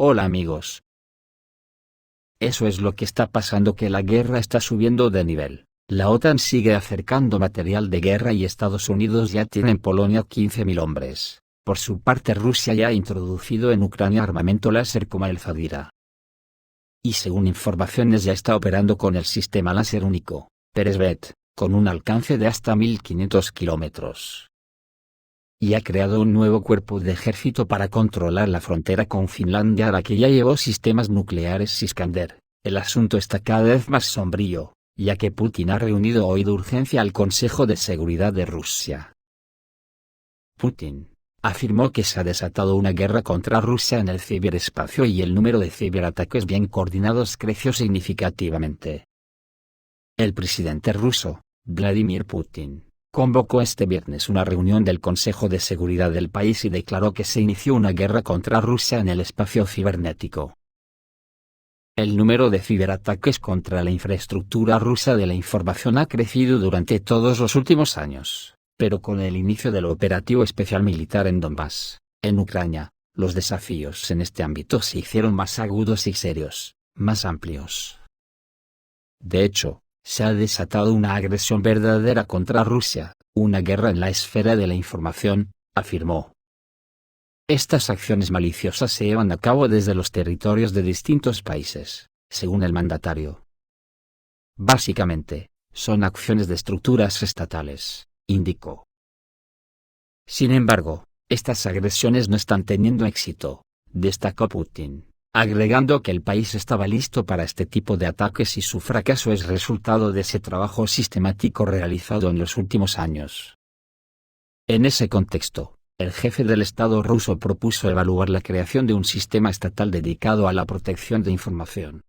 Hola amigos. Eso es lo que está pasando, que la guerra está subiendo de nivel. La OTAN sigue acercando material de guerra y Estados Unidos ya tiene en Polonia 15.000 hombres. Por su parte, Rusia ya ha introducido en Ucrania armamento láser como el Zadira. Y según informaciones ya está operando con el sistema láser único, Peresvet, con un alcance de hasta 1.500 kilómetros. Y ha creado un nuevo cuerpo de ejército para controlar la frontera con Finlandia, a la que ya llevó sistemas nucleares Iskander. El asunto está cada vez más sombrío, ya que Putin ha reunido hoy de urgencia al Consejo de Seguridad de Rusia. Putin afirmó que se ha desatado una guerra contra Rusia en el ciberespacio y el número de ciberataques bien coordinados creció significativamente. El presidente ruso, Vladimir Putin, convocó este viernes una reunión del Consejo de Seguridad del país y declaró que se inició una guerra contra Rusia en el espacio cibernético. El número de ciberataques contra la infraestructura rusa de la información ha crecido durante todos los últimos años, pero con el inicio del operativo especial militar en Donbass, en Ucrania, los desafíos en este ámbito se hicieron más agudos y serios, más amplios. De hecho, se ha desatado una agresión verdadera contra Rusia, una guerra en la esfera de la información, afirmó. Estas acciones maliciosas se llevan a cabo desde los territorios de distintos países, según el mandatario. Básicamente, son acciones de estructuras estatales, indicó. Sin embargo, estas agresiones no están teniendo éxito, destacó Putin, agregando que el país estaba listo para este tipo de ataques y su fracaso es resultado de ese trabajo sistemático realizado en los últimos años. En ese contexto, el jefe del Estado ruso propuso evaluar la creación de un sistema estatal dedicado a la protección de información.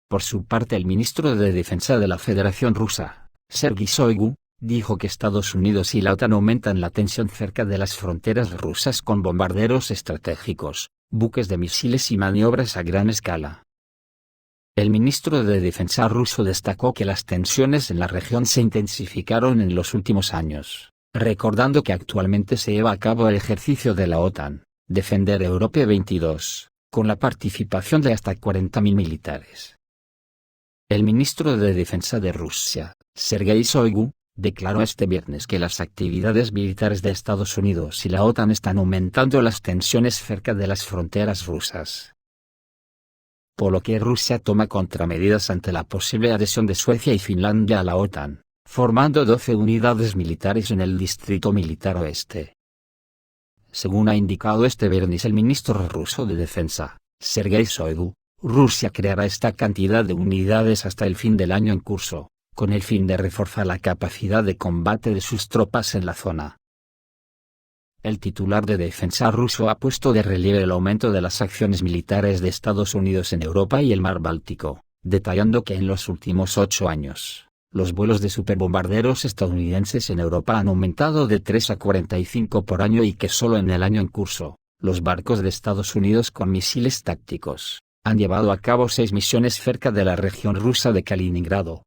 Por su parte, el ministro de Defensa de la Federación Rusa, Sergei Shoigu, dijo que Estados Unidos y la OTAN aumentan la tensión cerca de las fronteras rusas con bombarderos estratégicos, buques de misiles y maniobras a gran escala. El ministro de Defensa ruso destacó que las tensiones en la región se intensificaron en los últimos años, recordando que actualmente se lleva a cabo el ejercicio de la OTAN, Defender Europe 22, con la participación de hasta 40.000 militares. El ministro de Defensa de Rusia, Sergei Shoigu, declaró este viernes que las actividades militares de Estados Unidos y la OTAN están aumentando las tensiones cerca de las fronteras rusas. Por lo que Rusia toma contramedidas ante la posible adhesión de Suecia y Finlandia a la OTAN, formando 12 unidades militares en el Distrito Militar Oeste. Según ha indicado este viernes el ministro ruso de Defensa, Sergei Shoigu, Rusia creará esta cantidad de unidades hasta el fin del año en curso, con el fin de reforzar la capacidad de combate de sus tropas en la zona. El titular de Defensa ruso ha puesto de relieve el aumento de las acciones militares de Estados Unidos en Europa y el Mar Báltico, detallando que en los últimos 8 años, los vuelos de superbombarderos estadounidenses en Europa han aumentado de 3 a 45 por año y que solo en el año en curso, los barcos de Estados Unidos con misiles tácticos han llevado a cabo 6 misiones cerca de la región rusa de Kaliningrado.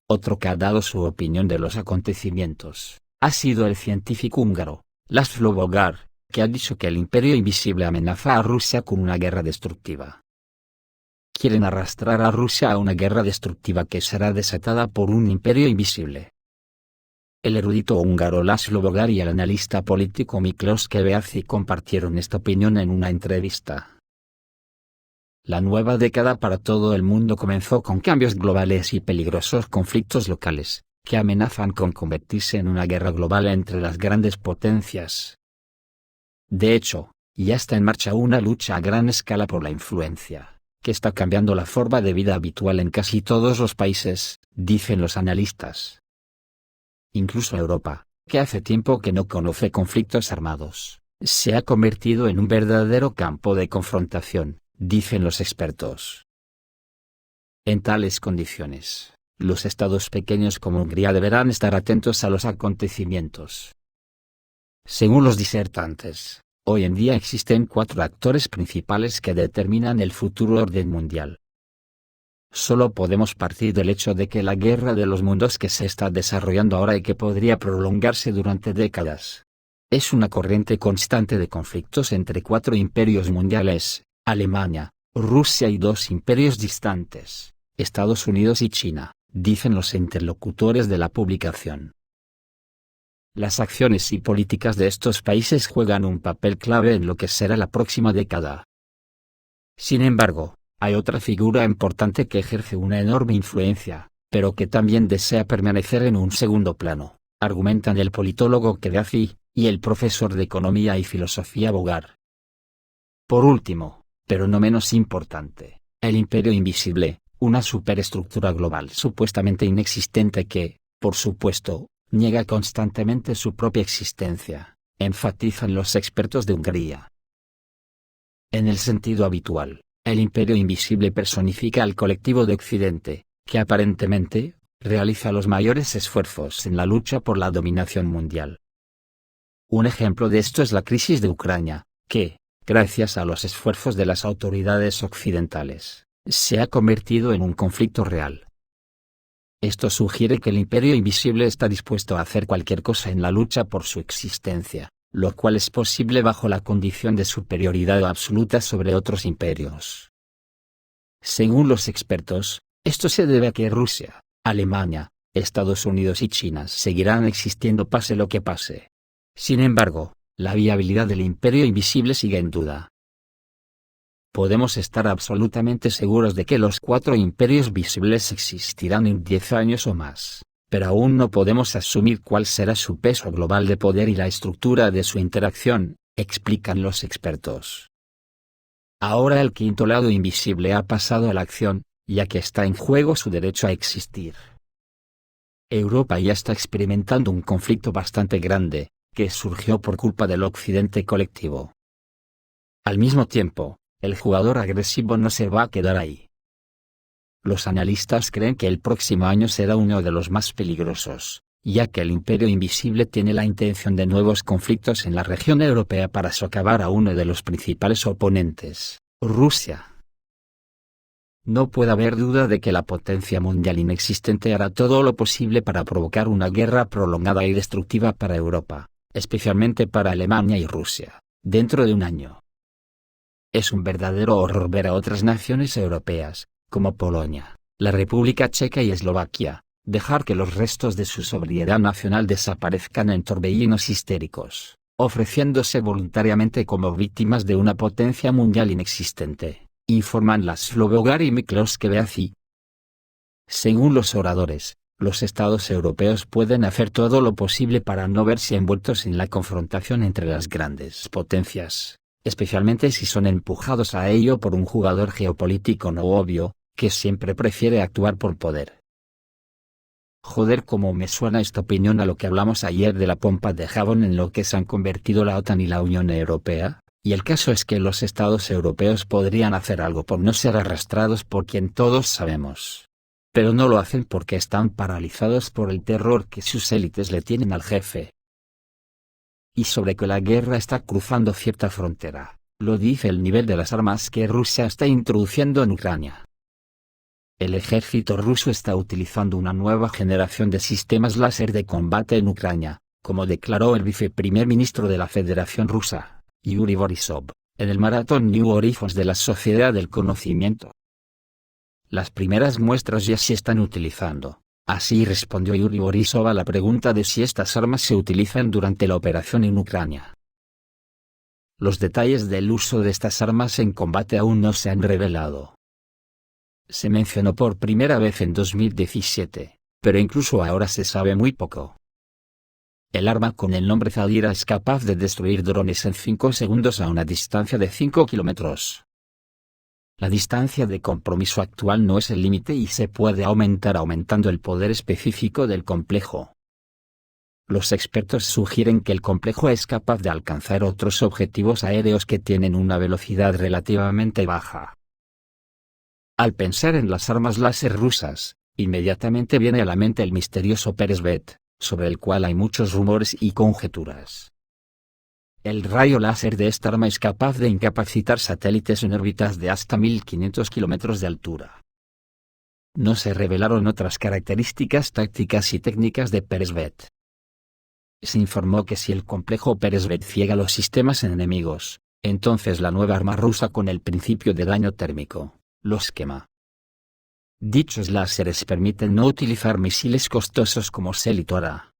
Otro que ha dado su opinión de los acontecimientos ha sido el científico húngaro, László Bogár, que ha dicho que el Imperio Invisible amenaza a Rusia con una guerra destructiva. Quieren arrastrar a Rusia a una guerra destructiva que será desatada por un Imperio Invisible. El erudito húngaro László Bogár y el analista político Miklós Kövesi compartieron esta opinión en una entrevista. La nueva década para todo el mundo comenzó con cambios globales y peligrosos conflictos locales, que amenazan con convertirse en una guerra global entre las grandes potencias. De hecho, ya está en marcha una lucha a gran escala por la influencia, que está cambiando la forma de vida habitual en casi todos los países, dicen los analistas. Incluso Europa, que hace tiempo que no conoce conflictos armados, se ha convertido en un verdadero campo de confrontación, dicen los expertos. En tales condiciones, los estados pequeños como Hungría deberán estar atentos a los acontecimientos. Según los disertantes, hoy en día existen 4 actores principales que determinan el futuro orden mundial. Solo podemos partir del hecho de que la guerra de los mundos que se está desarrollando ahora y que podría prolongarse durante décadas Es una corriente constante de conflictos entre 4 imperios mundiales, Alemania, Rusia y 2 imperios distantes, Estados Unidos y China, dicen los interlocutores de la publicación. Las acciones y políticas de estos países juegan un papel clave en lo que será la próxima década. Sin embargo, hay otra figura importante que ejerce una enorme influencia, pero que también desea permanecer en un segundo plano, argumentan el politólogo Khadafi y el profesor de Economía y Filosofía Bogar. Por último, pero no menos importante, el imperio invisible, una superestructura global supuestamente inexistente que, por supuesto, niega constantemente su propia existencia, enfatizan los expertos de Hungría. En el sentido habitual, el imperio invisible personifica al colectivo de Occidente, que aparentemente, realiza los mayores esfuerzos en la lucha por la dominación mundial. Un ejemplo de esto es la crisis de Ucrania, que, gracias a los esfuerzos de las autoridades occidentales, se ha convertido en un conflicto real. Esto sugiere que el imperio invisible está dispuesto a hacer cualquier cosa en la lucha por su existencia, lo cual es posible bajo la condición de superioridad absoluta sobre otros imperios. Según los expertos, esto se debe a que Rusia, Alemania, Estados Unidos y China seguirán existiendo pase lo que pase. Sin embargo, la viabilidad del imperio invisible sigue en duda. Podemos estar absolutamente seguros de que los 4 imperios visibles existirán en 10 años o más, pero aún no podemos asumir cuál será su peso global de poder y la estructura de su interacción, explican los expertos. Ahora el quinto lado invisible ha pasado a la acción, ya que está en juego su derecho a existir. Europa ya está experimentando un conflicto bastante grande, que surgió por culpa del occidente colectivo. Al mismo tiempo, el jugador agresivo no se va a quedar ahí. Los analistas creen que el próximo año será uno de los más peligrosos, ya que el imperio invisible tiene la intención de nuevos conflictos en la región europea para socavar a uno de los principales oponentes, Rusia. No puede haber duda de que la potencia mundial inexistente hará todo lo posible para provocar una guerra prolongada y destructiva para Europa, especialmente para Alemania y Rusia, dentro de un año. Es un verdadero horror ver a otras naciones europeas, como Polonia, la República Checa y Eslovaquia, dejar que los restos de su sobriedad nacional desaparezcan en torbellinos histéricos, ofreciéndose voluntariamente como víctimas de una potencia mundial inexistente, informan László Bogar y Miklós Khadafi. Según los oradores, los estados europeos pueden hacer todo lo posible para no verse envueltos en la confrontación entre las grandes potencias, especialmente si son empujados a ello por un jugador geopolítico no obvio, que siempre prefiere actuar por poder. Joder, cómo me suena esta opinión a lo que hablamos ayer de la pompa de jabón en lo que se han convertido la OTAN y la Unión Europea, y el caso es que los estados europeos podrían hacer algo por no ser arrastrados por quien todos sabemos. Pero no lo hacen porque están paralizados por el terror que sus élites le tienen al jefe. Y sobre que la guerra está cruzando cierta frontera, lo dice el nivel de las armas que Rusia está introduciendo en Ucrania. El ejército ruso está utilizando una nueva generación de sistemas láser de combate en Ucrania, como declaró el viceprimer ministro de la Federación Rusa, Yuri Borisov, en el maratón New Horizons de la Sociedad del Conocimiento. Las primeras muestras ya se están utilizando. Así respondió Yuri Borisov a la pregunta de si estas armas se utilizan durante la operación en Ucrania. Los detalles del uso de estas armas en combate aún no se han revelado. Se mencionó por primera vez en 2017, pero incluso ahora se sabe muy poco. El arma con el nombre Zadira es capaz de destruir drones en 5 segundos a una distancia de 5 kilómetros. La distancia de compromiso actual no es el límite y se puede aumentar aumentando el poder específico del complejo. Los expertos sugieren que el complejo es capaz de alcanzar otros objetivos aéreos que tienen una velocidad relativamente baja. Al pensar en las armas láser rusas, inmediatamente viene a la mente el misterioso Peresvet, sobre el cual hay muchos rumores y conjeturas. El rayo láser de esta arma es capaz de incapacitar satélites en órbitas de hasta 1500 kilómetros de altura. No se revelaron otras características tácticas y técnicas de Peresvet. Se informó que si el complejo Peresvet ciega los sistemas enemigos, entonces la nueva arma rusa con el principio de daño térmico los quema. Dichos láseres permiten no utilizar misiles costosos como Selitora.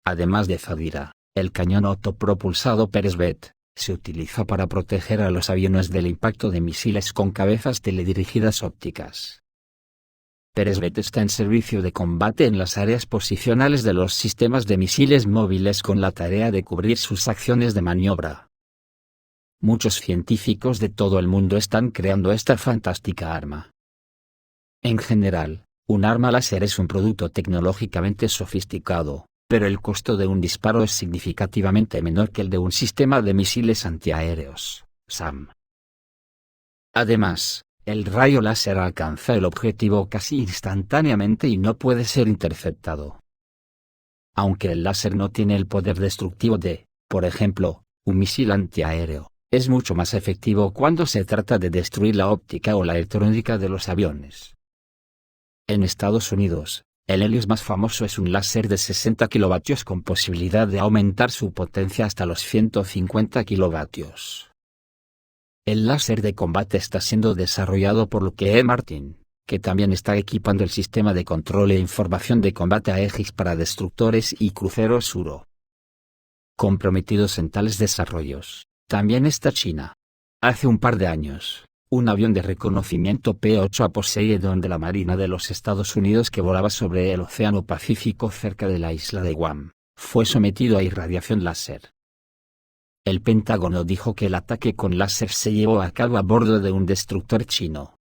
Además de Zadira, el cañón autopropulsado Peresvet se utiliza para proteger a los aviones del impacto de misiles con cabezas teledirigidas ópticas. Peresvet está en servicio de combate en las áreas posicionales de los sistemas de misiles móviles con la tarea de cubrir sus acciones de maniobra. Muchos científicos de todo el mundo están creando esta fantástica arma. En general, un arma láser es un producto tecnológicamente sofisticado, pero el costo de un disparo es significativamente menor que el de un sistema de misiles antiaéreos, SAM. Además, el rayo láser alcanza el objetivo casi instantáneamente y no puede ser interceptado. Aunque el láser no tiene el poder destructivo de, por ejemplo, un misil antiaéreo, es mucho más efectivo cuando se trata de destruir la óptica o la electrónica de los aviones. En Estados Unidos, el Helios más famoso es un láser de 60 kilovatios con posibilidad de aumentar su potencia hasta los 150 kilovatios. El láser de combate está siendo desarrollado por Lockheed Martin, que también está equipando el sistema de control e información de combate Aegis para destructores y cruceros Uro. Comprometidos en tales desarrollos, también está China. Hace un par de años, un avión de reconocimiento P-8A Poseidon de la Marina de los Estados Unidos que volaba sobre el Océano Pacífico cerca de la isla de Guam, fue sometido a irradiación láser. El Pentágono dijo que el ataque con láser se llevó a cabo a bordo de un destructor chino.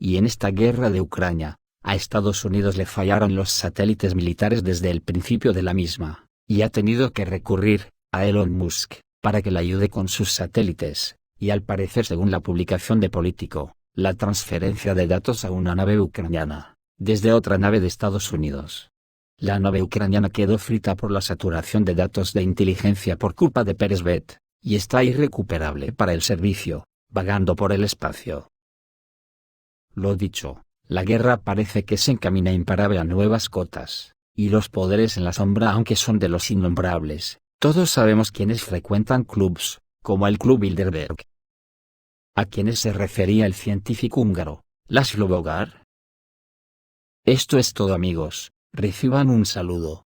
Y en esta guerra de Ucrania, a Estados Unidos le fallaron los satélites militares desde el principio de la misma, y ha tenido que recurrir a Elon Musk para que le ayude con sus satélites, y al parecer según la publicación de Político, la transferencia de datos a una nave ucraniana, desde otra nave de Estados Unidos. La nave ucraniana quedó frita por la saturación de datos de inteligencia por culpa de Peresvet, y está irrecuperable para el servicio, vagando por el espacio. Lo dicho, la guerra parece que se encamina imparable a nuevas cotas, y los poderes en la sombra aunque son de los innombrables, todos sabemos quiénes frecuentan clubs, como el Club Bilderberg. ¿A quiénes se refería el científico húngaro, László Bogár? Esto es todo amigos, reciban un saludo.